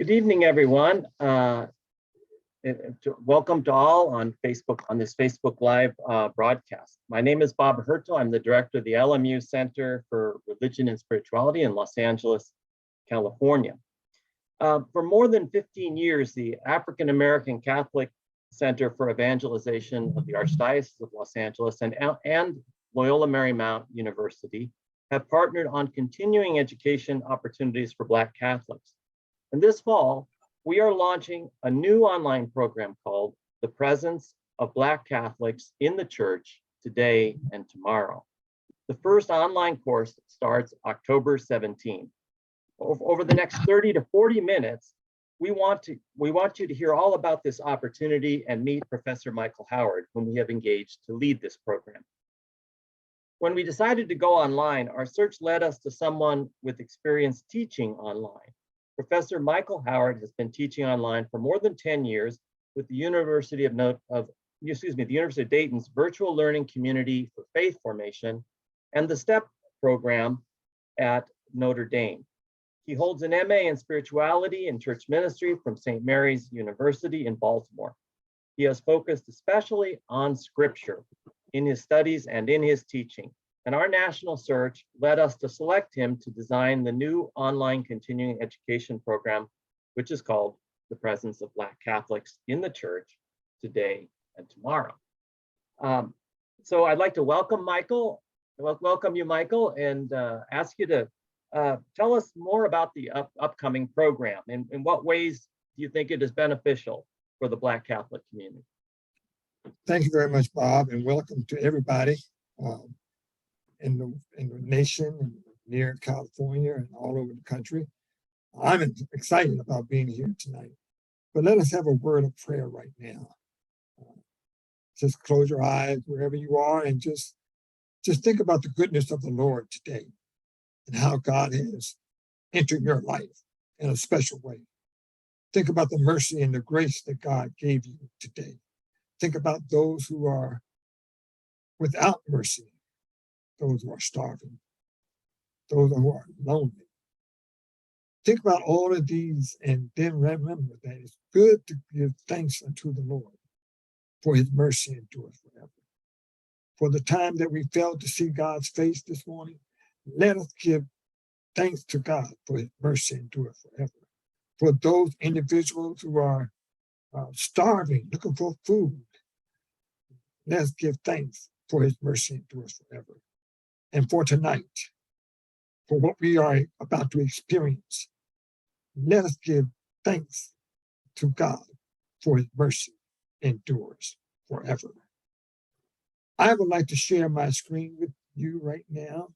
Good evening, everyone. Welcome to all on Facebook, on this Facebook Live broadcast. My name is Bob Hertz. I'm the director of the LMU Center for Religion and Spirituality in Los Angeles, California. For more than 15 years, the African American Catholic Center for Evangelization of the Archdiocese of Los Angeles and Loyola Marymount University have partnered on continuing education opportunities for Black Catholics. And this fall, we are launching a new online program called The Presence of Black Catholics in the Church Today and Tomorrow. The first online course starts October 17th. Over the next 30 to 40 minutes, we want you to hear all about this opportunity and meet Professor Michael Howard, whom we have engaged to lead this program. When we decided to go online, our search led us to someone with experience teaching online. Professor Michael Howard has been teaching online for more than 10 years with the University of Dayton's Virtual Learning Community for Faith Formation and the STEP program at Notre Dame. He holds an MA in Spirituality and Church Ministry from St. Mary's University in Baltimore. He has focused especially on Scripture in his studies and in his teaching. And our national search led us to select him to design the new online continuing education program, which is called The Presence of Black Catholics in the Church Today and Tomorrow. So I'd like to welcome you, Michael, and ask you to tell us more about the upcoming program. And in what ways do you think it is beneficial for the Black Catholic community? Thank you very much, Bob, and welcome to everybody in the nation and near California and all over the country. I'm excited about being here tonight. But let us have a word of prayer right now. Just close your eyes wherever you are and just think about the goodness of the Lord today and how God has entered your life in a special way. Think about the mercy and the grace that God gave you today. Think about those who are without mercy, those who are starving, those who are lonely. Think about all of these and then remember that it's good to give thanks unto the Lord for his mercy endures forever. For the time that we failed to see God's face this morning, let us give thanks to God for his mercy endures forever. For those individuals who are starving, looking for food, let's give thanks for his mercy endures forever. And for tonight, for what we are about to experience, let us give thanks to God for his mercy endures forever. I would like to share my screen with you right now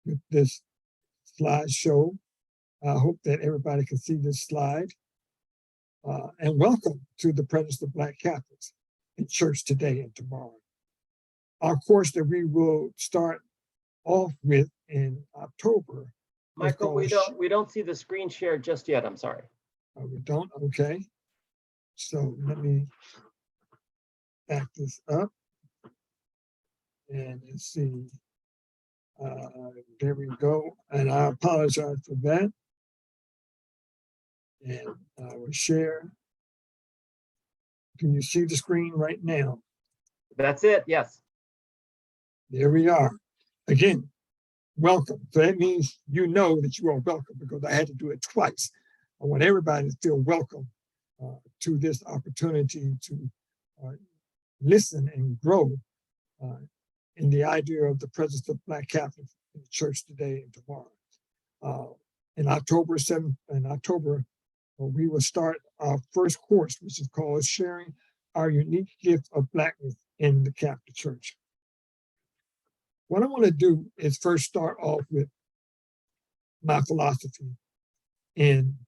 with this slideshow. I hope that everybody can see this slide. And welcome to the Presence of Black Catholics in Church Today and Tomorrow. Our course that we will start off with in October. Michael, we don't see the screen share just yet. I'm sorry. Oh, we don't? Okay. So let me back this up. And let's see. There we go. And I apologize for that. And I will share. Can you see the screen right now? That's it, yes. There we are. Again, welcome. So that means you know that you are welcome because I had to do it twice. I want everybody to feel welcome to this opportunity to listen and grow in the idea of the presence of Black Catholics in the church today and tomorrow. In October 7th, we will start our first course, which is called Sharing Our Unique Gift of Blackness in the Catholic Church. What I want to do is first start off with my philosophy in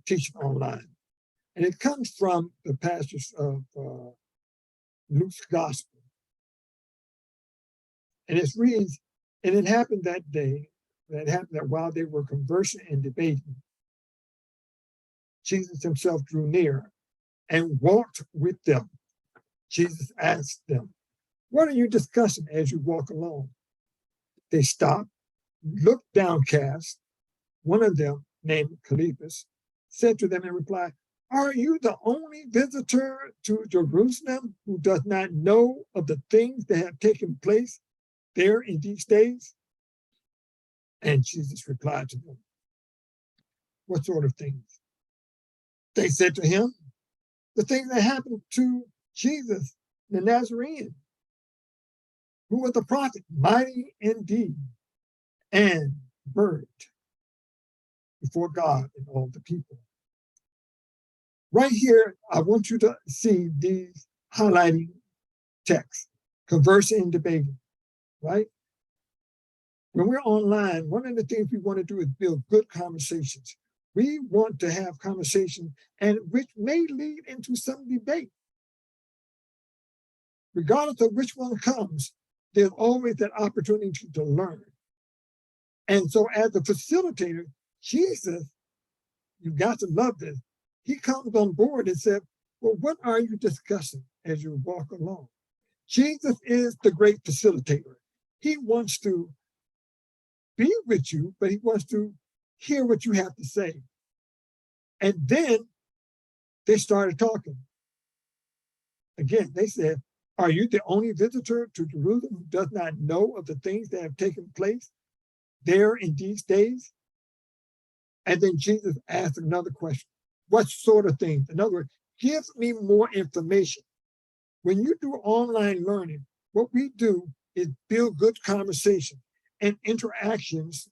teaching online. And it comes from the passage of Luke's Gospel. And it reads, and it happened that day, that while they were conversing and debating, Jesus himself drew near and walked with them. Jesus asked them, "What are you discussing as you walk along?" They stopped, looked downcast, One of them, named Cleopas, said to them in reply, "Are you the only visitor to Jerusalem who does not know of the things that have taken place there in these days?" And Jesus replied to them, "What sort of things?" They said to him, "The things that happened to Jesus the Nazarene, who was a prophet, mighty indeed, and word before God and all the people." Right here, I want you to see these highlighting texts, conversing and debating, right? When we're online, one of the things we want to do is build good conversations. We want to have conversations and which may lead into some debate. Regardless of which one comes, there's always that opportunity to learn. And so as a facilitator, Jesus, you've got to love this, he comes on board and said, "Well, what are you discussing as you walk along?" Jesus is the great facilitator. He wants to be with you, but he wants to hear what you have to say. And then they started talking. Again, they said, "Are you the only visitor to Jerusalem who does not know of the things that have taken place there in these days?" And then Jesus asked another question. What sort of things? In other words, give me more information. When you do online learning, what we do is build good conversation and interactions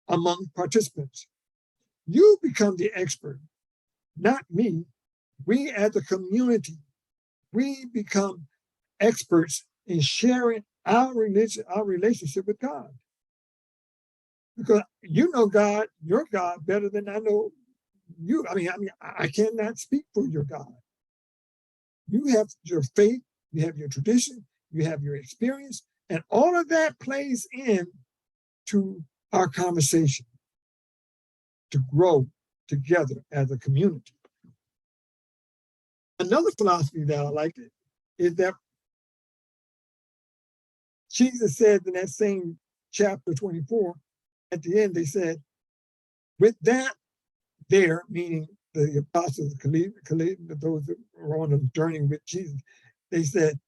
among participants. You become the expert, not me. We as a community, we become experts in sharing our religion, our relationship with God. Because you know God, your God, better than I know you. I cannot speak for your God. You have your faith, you have your tradition, you have your experience, and all of that plays in to our conversation to grow together as a community. Another philosophy that I like is that Jesus said in that same chapter 24, at the end, they said, with that there, meaning the apostles, those that were on the journey with Jesus, they said,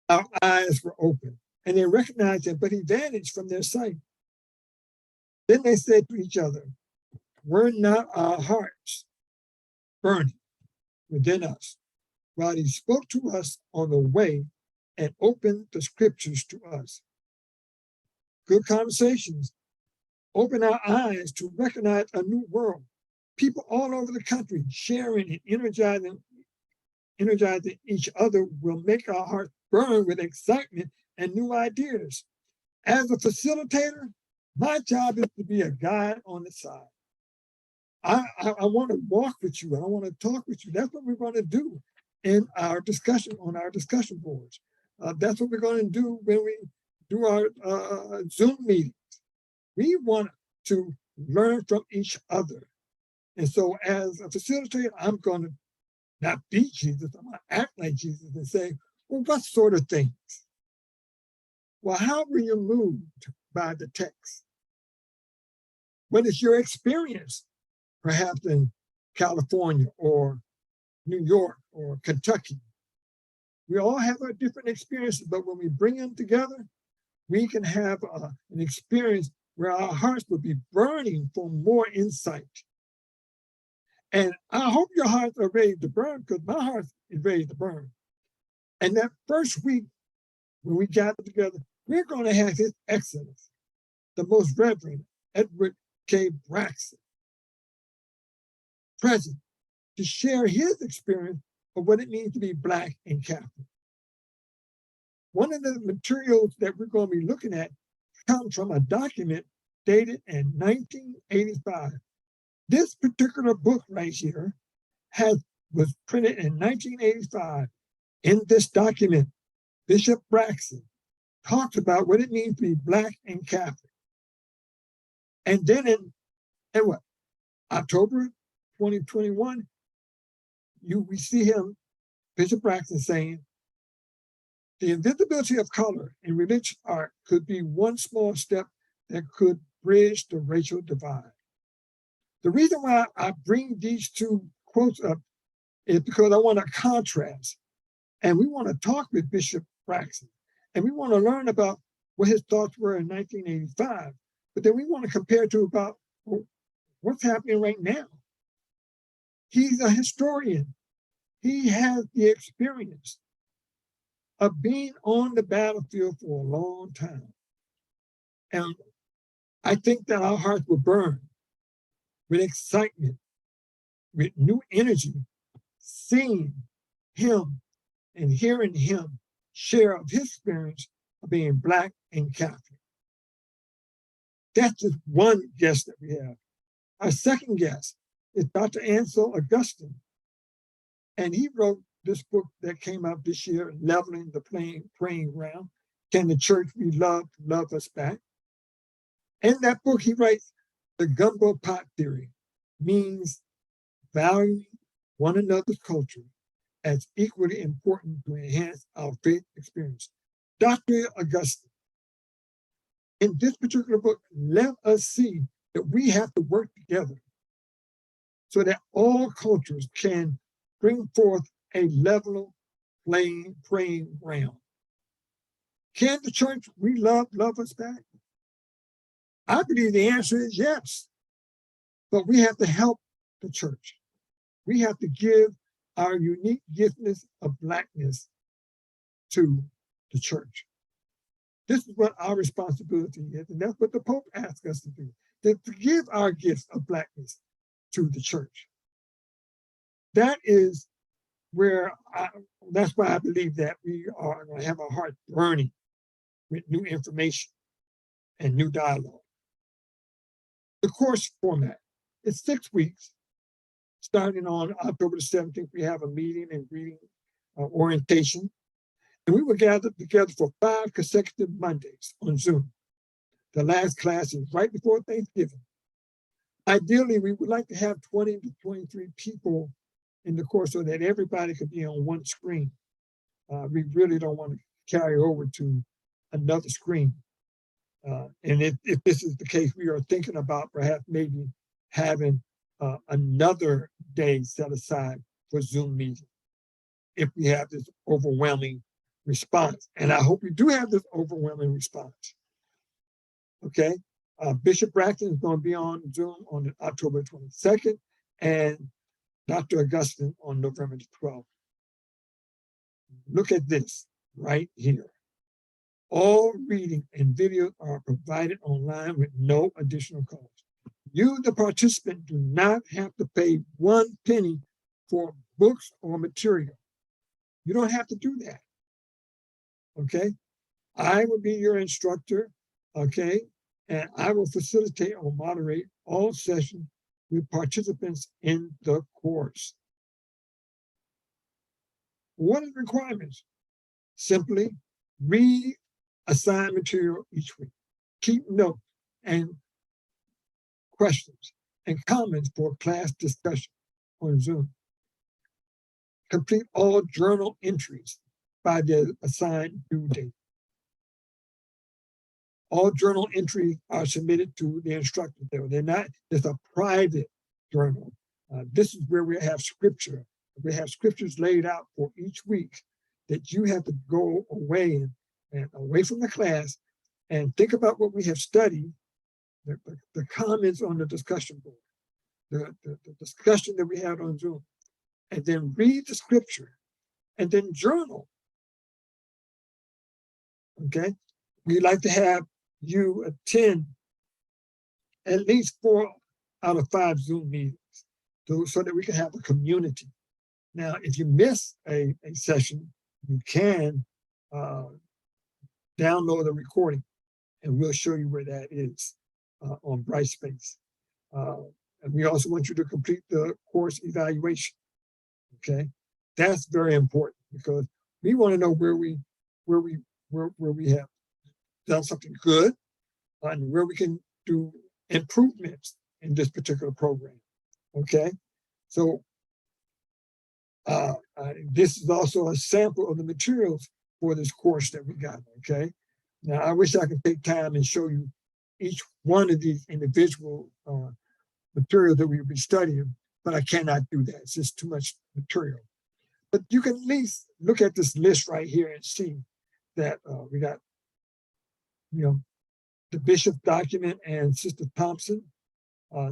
our eyes were open and they recognized him, but he vanished from their sight. Then they said to each other, were not our hearts burning within us while he spoke to us on the way and opened the scriptures to us? Good conversations open our eyes to recognize a new world. People all over the country sharing and energizing each other will make our hearts burn with excitement and new ideas. As a facilitator, my job is to be a guide on the side. I want to walk with you. I want to talk with you. That's what we're going to do in our discussion on our discussion boards. That's what we're going to do when we do our Zoom meetings. We want to learn from each other. And so as a facilitator, I'm going to not be Jesus, I'm going to act like Jesus and say, well, what sort of things? Well, how were you moved by the text? What is your experience, perhaps in California or New York or Kentucky? We all have our different experiences, but when we bring them together, we can have an experience where our hearts will be burning for more insight. And I hope your hearts are ready to burn, because my heart is ready to burn. And that first week, when we gather together, we're going to have His Excellence, the Most Reverend Edward K. Braxton, present to share his experience of what it means to be Black and Catholic. One of the materials that we're going to be looking at comes from a document dated in 1985. This particular book right here was printed in 1985. In this document, Bishop Braxton talks about what it means to be Black and Catholic. And then in October 2021, we see him, Bishop Braxton, saying, the invisibility of color in religious art could be one small step that could bridge the racial divide. The reason why I bring these two quotes up is because I want to contrast, and we want to talk with Bishop Braxton, and we want to learn about what his thoughts were in 1985, but then we want to compare to about what's happening right now. He's a historian. He has the experience of being on the battlefield for a long time. And I think that our hearts will burn with excitement, with new energy, seeing him and hearing him share of his experience of being Black and Catholic. That's just one guest that we have. Our second guest is Dr. Ansel Augustine, and he wrote this book that came out this year, Leveling the Playing Ground. Can the church we love us back? In that book, he writes, the gumbo pot theory means valuing one another's culture as equally important to enhance our faith experience. Dr. Augustine, in this particular book, let us see that we have to work together so that all cultures can bring forth a level playing ground. Can the church we love us back? I believe the answer is yes, but we have to help the church. We have to give our unique giftedness of Blackness to the church. This is what our responsibility is, and that's what the Pope asked us to do, to give our gifts of Blackness to the church. That is that's why I believe that we are going to have our heart burning with new information and new dialogue. The course format is 6 weeks. Starting on October the 17th, we have a meeting and greeting orientation. And we will gather together for 5 consecutive Mondays on Zoom. The last class is right before Thanksgiving. Ideally, we would like to have 20 to 23 people in the course so that everybody could be on one screen. We really don't want to carry over to another screen. And if this is the case, we are thinking about perhaps maybe having another day set aside for Zoom meeting if we have this overwhelming response. And I hope we do have this overwhelming response. Okay, Bishop Braxton is going to be on Zoom on October 22nd and Dr. Augustine on November the 12th. Look at this right here. All reading and video are provided online with no additional cost. You, the participant, do not have to pay 1 penny for books or material. You don't have to do that. Okay? I will be your instructor, okay? And I will facilitate or moderate all sessions with participants in the course. What are the requirements? Simply read assigned material each week. Keep notes and questions and comments for class discussion on Zoom. Complete all journal entries by the assigned due date. All journal entries are submitted to the instructor. They're not, it's a private journal. This is where we have scripture. We have scriptures laid out for each week that you have to go away and away from the class and think about what we have studied, the comments on the discussion board, the discussion that we had on Zoom, and then read the scripture and then journal. Okay, we'd like to have you attend at least 4 out of 5 Zoom meetings so that we can have a community. Now, if you miss a session, you can download the recording and we'll show you where that is on Brightspace. And we also want you to complete the course evaluation. Okay, that's very important because we want to know where we have done something good and where we can do improvements in this particular program. Okay, so this is also a sample of the materials for this course that we got. Okay, now I wish I could take time and show you each one of these individual material that we will be studying, but I cannot do that. It's just too much material. But you can at least look at this list right here and see that we got, the bishop document and Sister Thompson,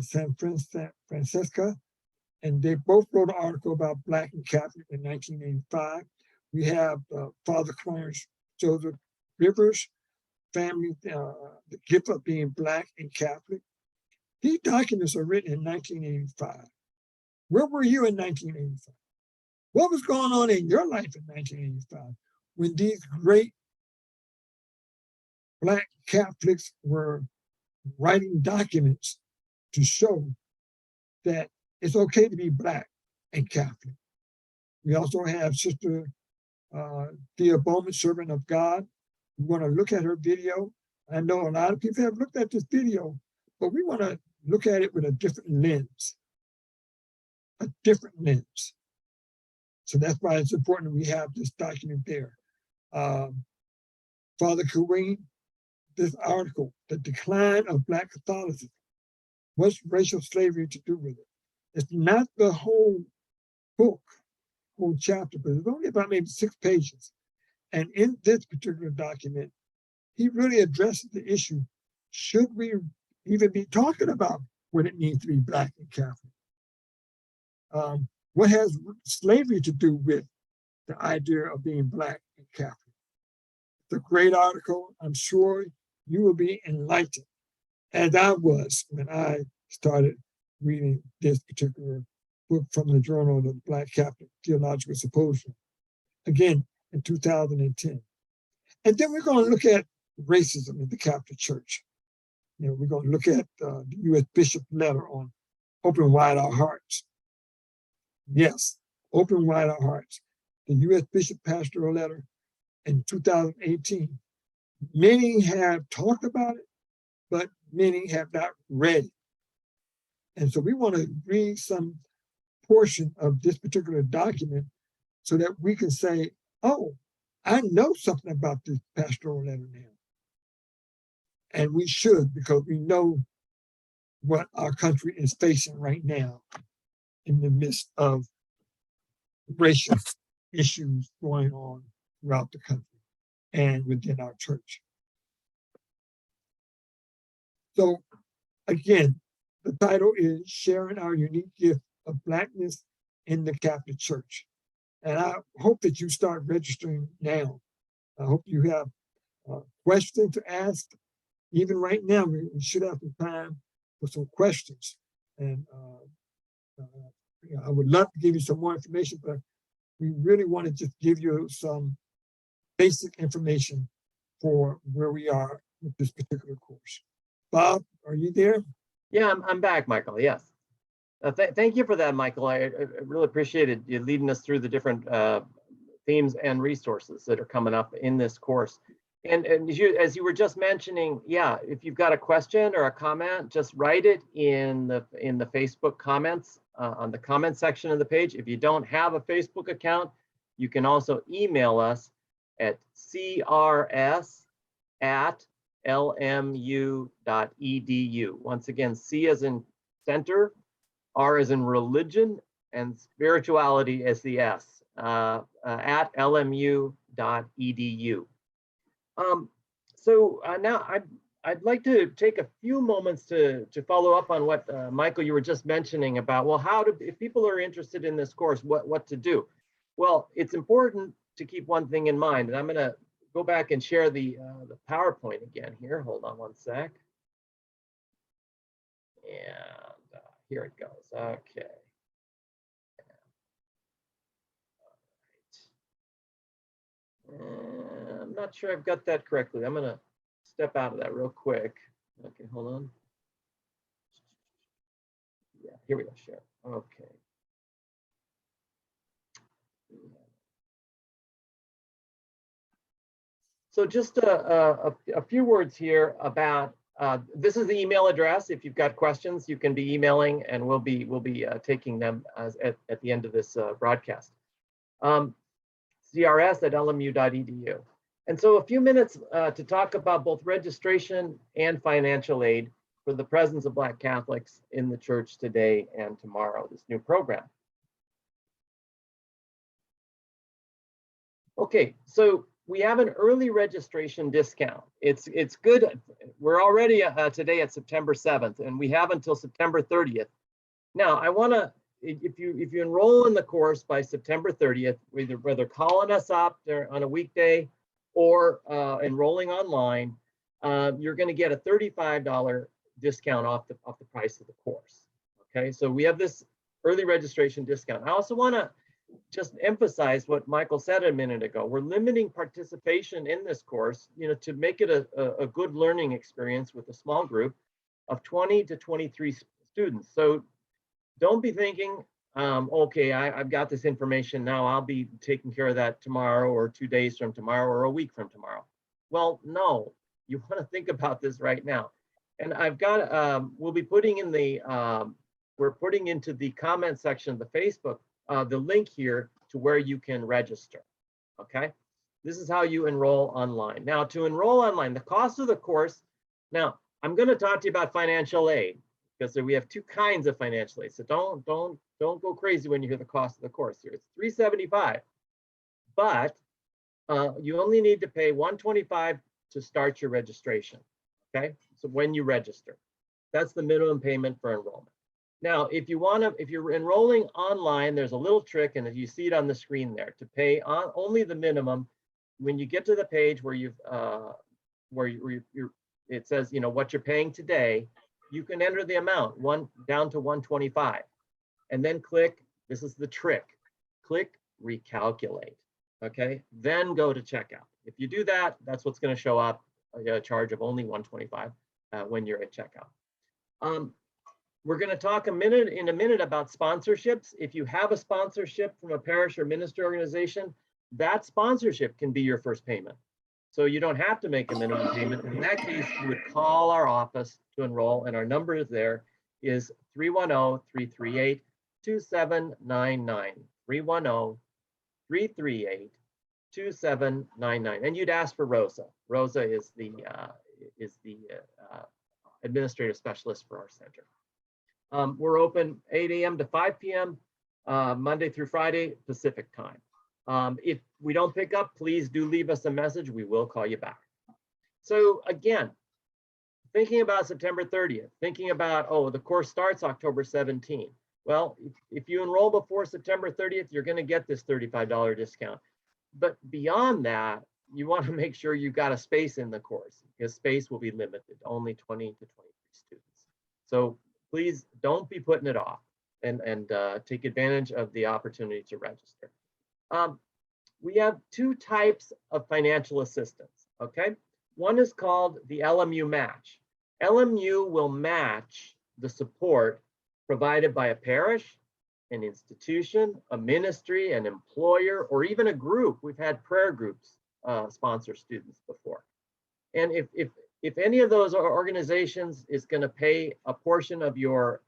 San Francisca, and they both wrote an article about Black and Catholic in 1985. We have Father Clarence Joseph Rivers, family, the gift of being Black and Catholic. These documents are written in 1985. Where were you in 1985? What was going on in your life in 1985 when these great Black Catholics were writing documents to show that it's okay to be Black and Catholic? We also have Sister Thea Bowman, Servant of God. We want to look at her video. I know a lot of people have looked at this video, but we want to look at it with a different lens. A different lens. So that's why it's important we have this document there. Father Kareem, this article, The Decline of Black Catholicism. What's racial slavery to do with it? It's not the whole book, whole chapter, but it's only about maybe 6 pages. And in this particular document, he really addresses the issue. Should we even be talking about what it means to be Black and Catholic? What has slavery to do with the idea of being Black and Catholic? It's a great article. I'm sure you will be enlightened, as I was when I started reading this particular book from the Journal of the Black Catholic Theological Symposium, again in 2010. And then we're going to look at racism in the Catholic Church. We're going to look at the U.S. Bishop letter on Open Wide Our Hearts. Yes, Open Wide Our Hearts. The U.S. Bishop pastoral letter in 2018. Many have talked about it, but many have not read it. And so we want to read some portion of this particular document so that we can say, oh, I know something about this pastoral letter now. And we should, because we know what our country is facing right now in the midst of racial issues going on throughout the country and within our church. So again, the title is Sharing Our Unique Gift of Blackness in the Catholic Church. And I hope that you start registering now. I hope you have questions to ask. Even right now, we should have some time for some questions. And I would love to give you some more information, but we really want to just give you some basic information for where we are with this particular course. Bob, are you there? Yeah, I'm back, Michael. Yes. Thank you for that, Michael. I really appreciated you leading us through the different themes and resources that are coming up in this course. And as you were just mentioning, yeah, if you've got a question or a comment, just write it in the Facebook comments on the comment section of the page. If you don't have a Facebook account, you can also email us at crs@lmu.edu. Once again, C as in center, R as in religion, and spirituality as the S, at lmu.edu. Now I'd like to take a few moments to follow up on what Michael, you were just mentioning about, well, if people are interested in this course, what to do? Well, it's important to keep one thing in mind, and I'm going to go back and share the PowerPoint again here. Hold on one sec. And here it goes. Okay. I'm not sure I've got that correctly. I'm going to step out of that real quick. Okay, hold on. Yeah, here we go, share. Okay. So just a few words here about, this is the email address. If you've got questions, you can be emailing, and we'll be taking them at the end of this broadcast. crs@lmu.edu. And so a few minutes to talk about both registration and financial aid. for the presence of Black Catholics in the church today and tomorrow, this new program. Okay, so we have an early registration discount. It's good. We're already today at September 7th, and we have until September 30th. Now, I want to, if you enroll in the course by September 30th, whether calling us up on a weekday or enrolling online, you're going to get a $35 discount off the price of the course. Okay, so we have this early registration discount. I also want to just emphasize what Michael said a minute ago. We're limiting participation in this course, to make it a good learning experience with a small group of 20 to 23 students. So don't be thinking, okay, I've got this information now, I'll be taking care of that tomorrow or 2 days from tomorrow or a week from tomorrow. Well, no, you want to think about this right now. And I've got, we'll be putting in the, we're putting into the comment section of the Facebook, the link here to where you can register, okay? This is how you enroll online. Now, to enroll online, the cost of the course, now, I'm going to talk to you about financial aid, because we have two kinds of financial aid. So don't go crazy when you hear the cost of the course here. It's $375, but you only need to pay $125 to start your registration, okay? So when you register, that's the minimum payment for enrollment. Now, if you're enrolling online, there's a little trick, and if you see it on the screen there, to pay only the minimum. When you get to the page where it says, what you're paying today, you can enter the amount down to $125, and then click. This is the trick. Click recalculate. Okay, then go to checkout. If you do that, that's what's going to show up, a charge of only $125 when you're at checkout. We're going to talk in a minute about sponsorships. If you have a sponsorship from a parish or ministry organization, that sponsorship can be your first payment. So you don't have to make a minimum payment. In that case, you would call our office to enroll, and our number is there is 310-338-2799. 310-338-2799. And you'd ask for Rosa. Rosa is the administrative specialist for our center. We're open 8 a.m. to 5 p.m. Monday through Friday, Pacific time. If we don't pick up, please do leave us a message. We will call you back. So again, thinking about September 30th, thinking about, the course starts October 17th. Well, if you enroll before September 30th, you're going to get this $35 discount. But beyond that, you want to make sure you've got a space in the course, because space will be limited, only 20 to 23 students. So please don't be putting it off, and take advantage of the opportunity to register. We have two types of financial assistance, okay? One is called the LMU match. LMU will match the support provided by a parish, an institution, a ministry, an employer, or even a group. We've had prayer groups sponsor students before. And if any of those organizations is going to pay a portion of your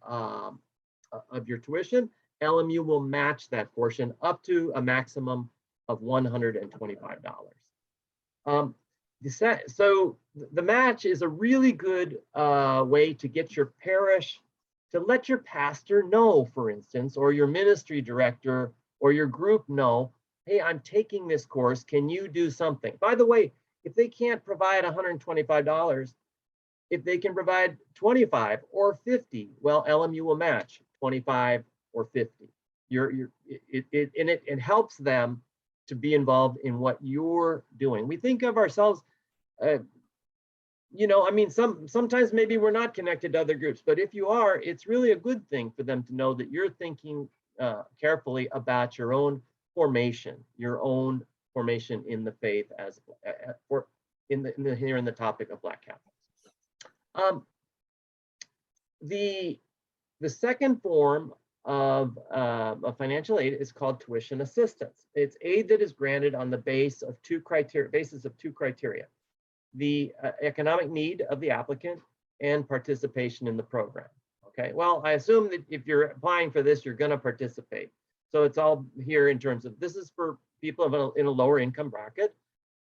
tuition, LMU will match that portion up to a maximum of $125. So the match is a really good way to get your parish to let your pastor know, for instance, or your ministry director or your group know, hey, I'm taking this course. Can you do something? By the way, if they can't provide $125, if they can provide 25 or 50, well, LMU will match 25 or 50. It helps them to be involved in what you're doing. We think of ourselves, sometimes maybe we're not connected to other groups, but if you are, it's really a good thing for them to know that you're thinking carefully about your own formation in the faith here in the topic of Black Catholics. The second form of financial aid is called tuition assistance. It's aid that is granted on the basis of two criteria: the economic need of the applicant and participation in the program. Okay, well, I assume that if you're applying for this, you're going to participate. So it's all here in terms of, this is for people in a lower income bracket,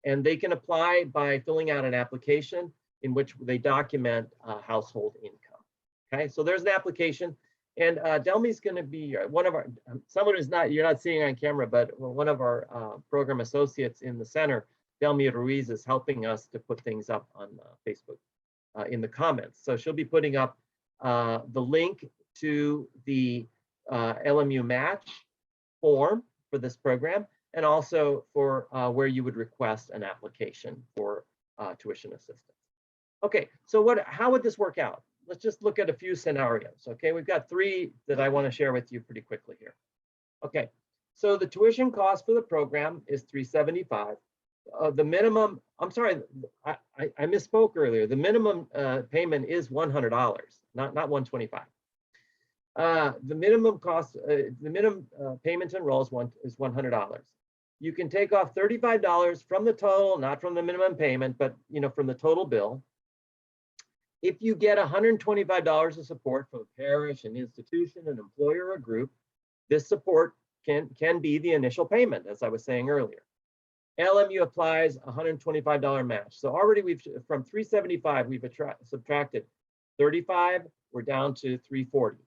and they can apply by filling out an application in which they document household income. Okay, so there's an application. And Delmi's going to be one of our, someone who's not, you're not seeing on camera, but one of our program associates in the center, Delmi Ruiz, is helping us to put things up on Facebook in the comments. So she'll be putting up the link to the LMU match form for this program, and also for where you would request an application for tuition assistance. Okay, so how would this work out? Let's just look at a few scenarios. Okay, we've got 3 that I want to share with you pretty quickly here. Okay, so the tuition cost for the program is $375. The minimum, I'm sorry, I misspoke earlier. The minimum payment is $100, not $125. The minimum cost, the minimum payment to enroll is $100. You can take off $35 from the total, not from the minimum payment, but from the total bill. If you get $125 of support from a parish, an institution, an employer, or a group, this support can be the initial payment, as I was saying earlier. LMU applies $125 match. So already from $375, we've subtracted $35, we're down to $340.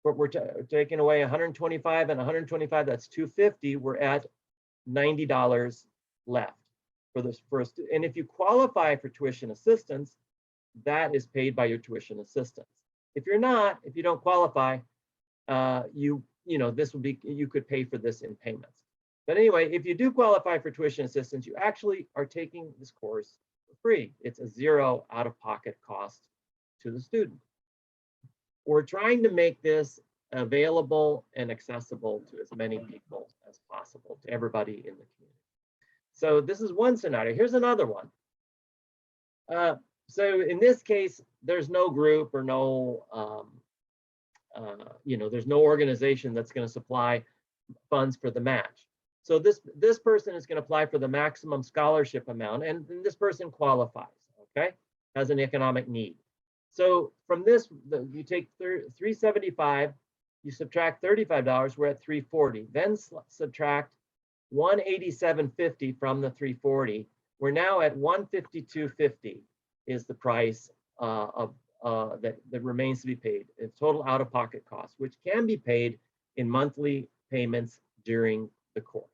But we're taking away $125 and $125, that's $250. We're at $90 left for this first. And if you qualify for tuition assistance, that is paid by your tuition assistance. If you're not, if you don't qualify, this will be, you could pay for this in payments. But anyway, if you do qualify for tuition assistance, you actually are taking this course for free. It's a 0 out-of-pocket cost to the student. We're trying to make this available and accessible to as many people as possible, to everybody in the community. So this is one scenario. Here's another one. So in this case, there's no group or no, there's no organization that's going to supply funds for the match. So this person is going to apply for the maximum scholarship amount, and this person qualifies, okay, has an economic need. So from this, you take $375, you subtract $35, we're at $340. Then subtract $187.50 from the $340. We're now at $152.50 is the price that remains to be paid. It's total out-of-pocket cost, which can be paid in monthly payments during the course.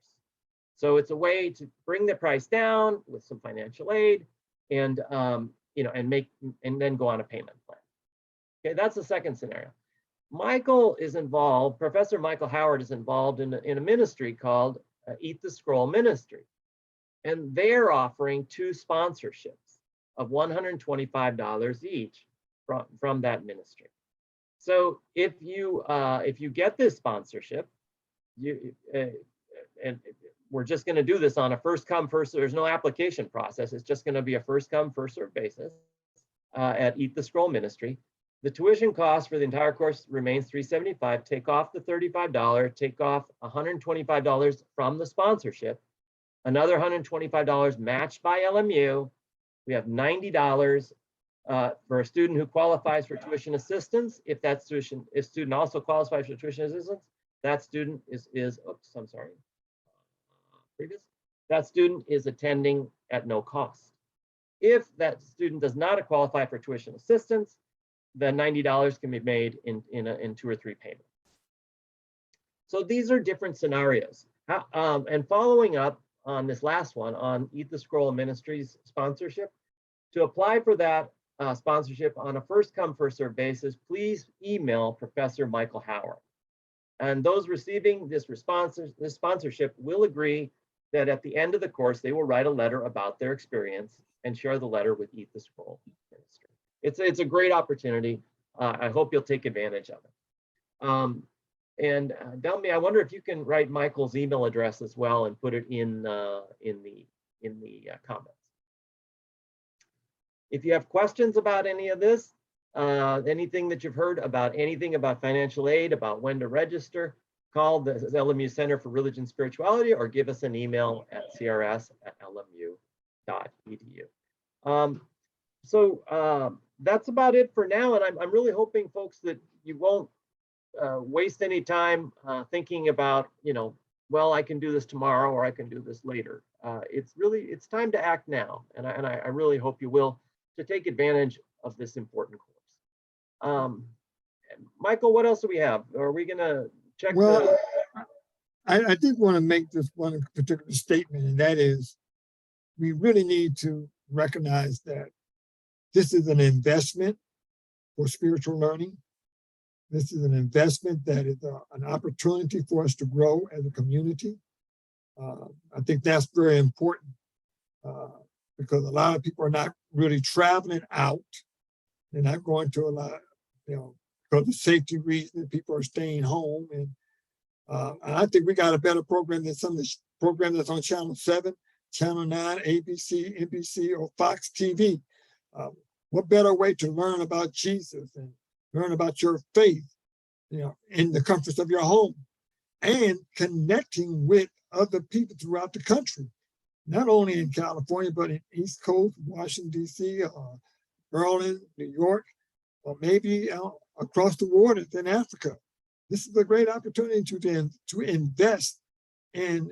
So it's a way to bring the price down with some financial aid, and and then go on a payment plan. Okay, that's the second scenario. Michael is involved, Professor Michael Howard is involved in a ministry called Eat the Scroll Ministry. And they're offering 2 sponsorships of $125 each from that ministry. So if you get this sponsorship, and we're just going to do this on a first come first serve. There's no application process. It's just going to be a first come first serve basis at Eat the Scroll Ministry. The tuition cost for the entire course remains $375. Take off the $35. Take off $125 from the sponsorship. Another $125 matched by LMU. We have $90 for a student who qualifies for tuition assistance. If that student also qualifies for tuition assistance, that student that student is attending at no cost. If that student does not qualify for tuition assistance, then $90 can be made in 2 or 3 payments. So these are different scenarios. And following up on this last one, on Eat the Scroll Ministries sponsorship, to apply for that sponsorship on a first come first serve basis, please email Professor Michael Howard. And those receiving this sponsorship will agree that at the end of the course, they will write a letter about their experience and share the letter with Eat the Scroll Ministry. It's a great opportunity. I hope you'll take advantage of it. And Delmi, I wonder if you can write Michael's email address as well and put it in the comments. If you have questions about any of this, anything that you've heard about anything about financial aid, about when to register, call the LMU Center for Religion and Spirituality, or give us an email at crs@lmu.edu. So that's about it for now, and I'm really hoping, folks, that you won't waste any time thinking about, well, I can do this tomorrow or I can do this later. It's time to act now, and I really hope you will, to take advantage of this important course. Michael, what else do we have? Are we going to check Well, the? I did want to make this one particular statement, and that is we really need to recognize that this is an investment for spiritual learning. This is an investment that is an opportunity for us to grow as a community. I think that's very important because a lot of people are not really traveling out. They're not going to a lot, because of safety reasons, people are staying home. And I think we got a better program than some of the programs that's on Channel 7, Channel 9, ABC, NBC, or Fox TV. What better way to learn about Jesus and learn about your faith, in the comforts of your home and connecting with other people throughout the country, not only in California, but in East Coast, Washington, D.C., Berlin, New York, or maybe across the waters in Africa. This is a great opportunity to invest in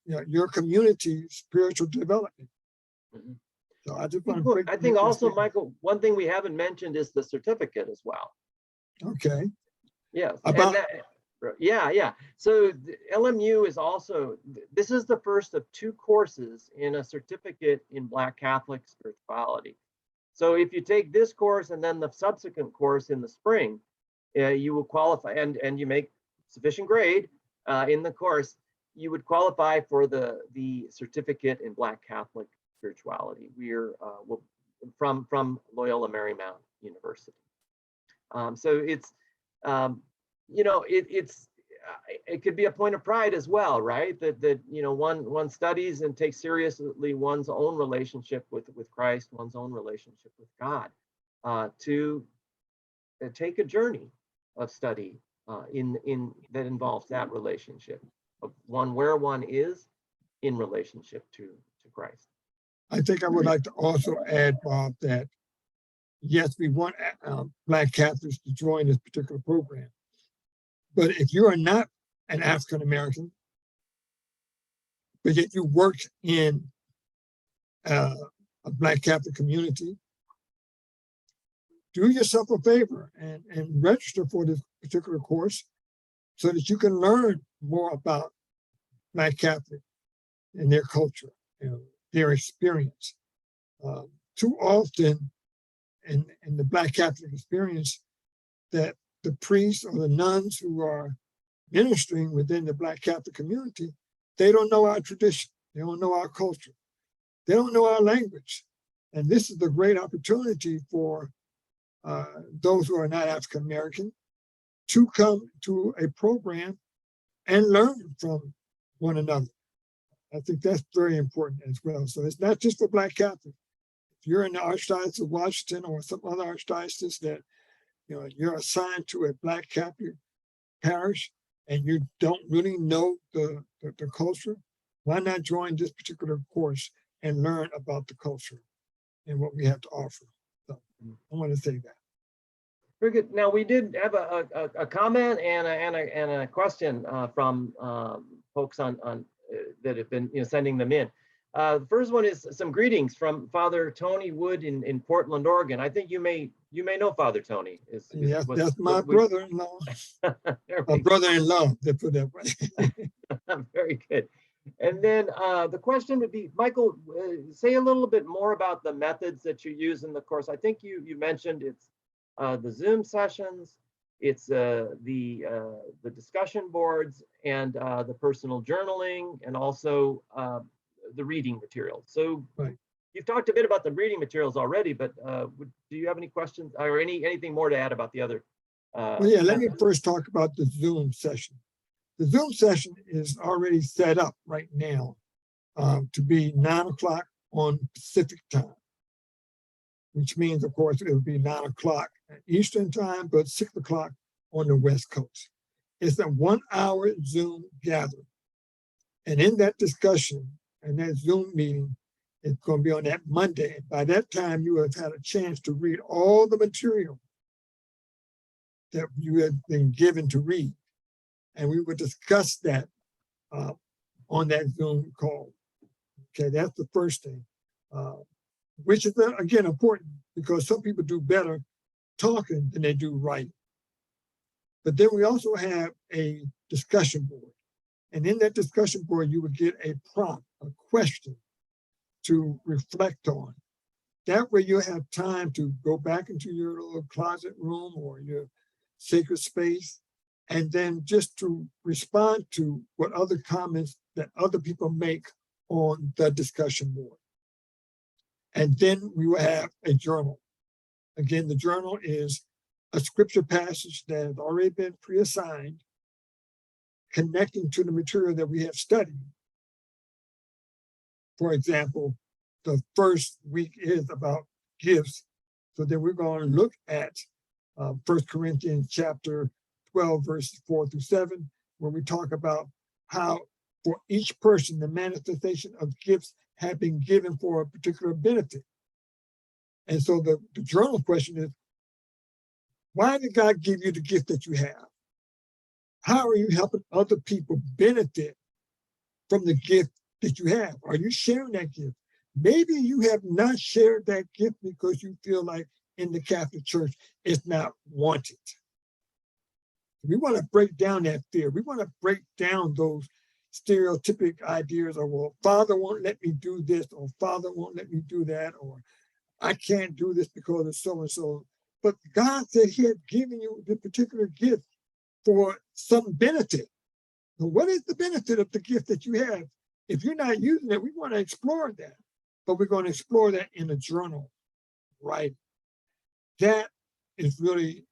your community's spiritual development. Mhm. So I just want to I think also, Michael, one thing we haven't mentioned is the certificate as well. Okay. Yes. About yeah. So the LMU is also, this is the first of 2 courses in a certificate in Black Catholic spirituality. So if you take this course and then the subsequent course in the spring, you will qualify, and you make sufficient grade in the course, you would qualify for the certificate in Black Catholic spirituality. We're from Loyola Marymount University. So it's it could be a point of pride as well, right? That one studies and takes seriously one's own relationship with Christ, one's own relationship with God, to take a journey of study in that involves that relationship of where one is in relationship to Christ. I think I would like to also add, Bob, that yes, we want Black Catholics to join this particular program. But if you are not an African American, but yet you work in a Black Catholic community, do yourself a favor and register for this particular course so that you can learn more about Black Catholic and their culture, their experience. Too often in the Black Catholic experience, that the priests or the nuns who are ministering within the Black Catholic community, they don't know our tradition, they don't know our culture, they don't know our language. And this is a great opportunity for those who are not African American to come to a program and learn from one another. I think that's very important as well. So it's not just for Black Catholics. If you're in the Archdiocese of Washington or some other archdiocese that you're assigned to a Black Catholic parish and you don't really know the culture, why not join this particular course and learn about the culture and what we have to offer? So I want to say that. Very good. Now we did have a comment and a question from folks on that have been sending them in. The first one is some greetings from Father Tony Wood in Portland, Oregon. I think you may know Father Tony. Yes, that's my brother-in-law. My brother-in-law, to put that way. Very good. And then the question would be, Michael, say a little bit more about the methods that you use in the course. I think you mentioned it's the Zoom sessions, it's the discussion boards, and the personal journaling, and also the reading materials. So right. You've talked a bit about the reading materials already, but do you have any questions or anything more to add about the other? Well, yeah, let me first talk about the Zoom session. The Zoom session is already set up right now to be 9 o'clock on Pacific time, which means, of course, it will be 9 o'clock Eastern time, but 6 o'clock on the West Coast. It's a 1-hour Zoom gathering. And in that discussion and that Zoom meeting, it's going to be on that Monday. And by that time, you have had a chance to read all the material that you have been given to read. And we will discuss that on that Zoom call. Okay, that's the first thing, which is, again, important because some people do better talking than they do writing. But then we also have a discussion board. And in that discussion board, you would get a prompt, a question to reflect on. That way you have time to go back into your little closet room or your sacred space, and then just to respond to what other comments that other people make on the discussion board. And then we will have a journal. Again, the journal is a scripture passage that has already been pre-assigned, connecting to the material that we have studied. For example, the first week is about gifts. So then we're going to look at 1 Corinthians chapter 12, verses 4 through 7, where we talk about how for each person, the manifestation of gifts have been given for a particular benefit. And so the journal question is, why did God give you the gift that you have? How are you helping other people benefit from the gift that you have? Are you sharing that gift? Maybe you have not shared that gift because you feel like in the Catholic Church, it's not wanted. We want to break down that fear. We want to break down those stereotypic ideas of, well, Father won't let me do this, or Father won't let me do that, or I can't do this because of so-and-so. But God said he had given you the particular gift for some benefit. So what is the benefit of the gift that you have? If you're not using it, we want to explore that. But we're going to explore that in a journal, right? That is really,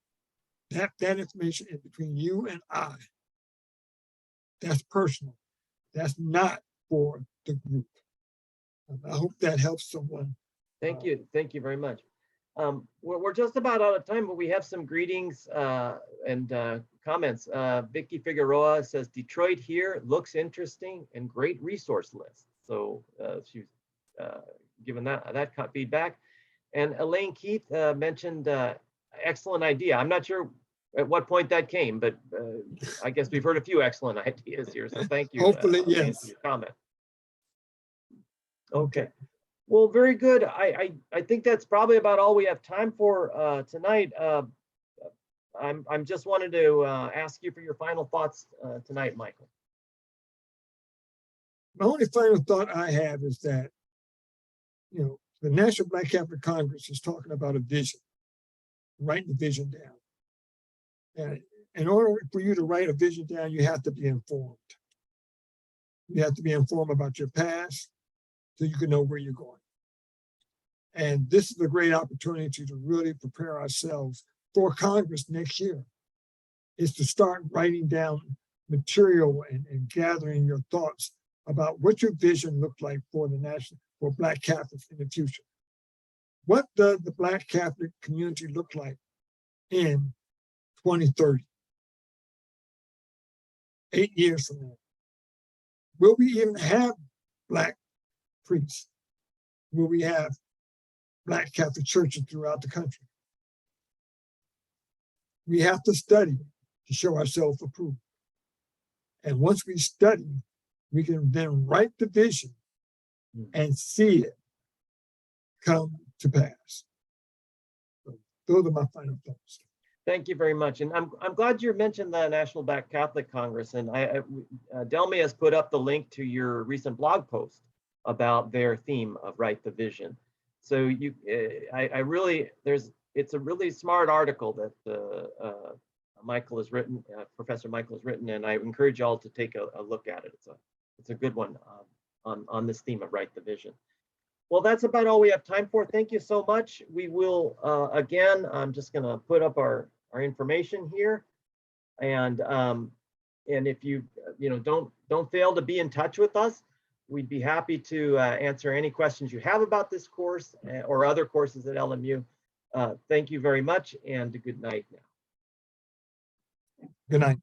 that information is between you and I. That's personal. That's not for the group. I hope that helps someone. Thank you. Thank you very much. We're just about out of time, but we have some greetings and comments. Vicky Figueroa says, Detroit here looks interesting and great resource list. So she's given that feedback. And Elaine Keith mentioned excellent idea. I'm not sure at what point that came, but I guess we've heard a few excellent ideas here. So thank you. Hopefully, Elaine, yes. for your comment. Okay. Well, very good. I think that's probably about all we have time for tonight. I'm just wanted to ask you for your final thoughts tonight, Michael. My only final thought I have is that, you know, the National Black Catholic Congress is talking about a vision, writing the vision down. And in order for you to write a vision down, you have to be informed. You have to be informed about your past so you can know where you're going. And this is a great opportunity to really prepare ourselves for Congress next year, is to start writing down material and gathering your thoughts about what your vision looked like for for Black Catholics in the future. What does the Black Catholic community look like in 2030? 8 years from now. Will we even have Black priests? Will we have Black Catholic churches throughout the country? We have to study to show ourselves approved. And once we study, we can then write the vision and see it come to pass. So those are my final thoughts. Thank you very much. And I'm glad you mentioned the National Black Catholic Congress. And Delmy has put up the link to your recent blog post about their theme of Write the Vision. So it's a really smart article that Michael has written, Professor Michael has written, and I encourage y'all to take a look at it. It's a good one on this theme of Write the Vision. Well, that's about all we have time for. Thank you so much. We will, again, I'm just gonna put up our information here. And if you don't fail to be in touch with us, we'd be happy to answer any questions you have about this course or other courses at LMU. Thank you very much, and good night now. Good night.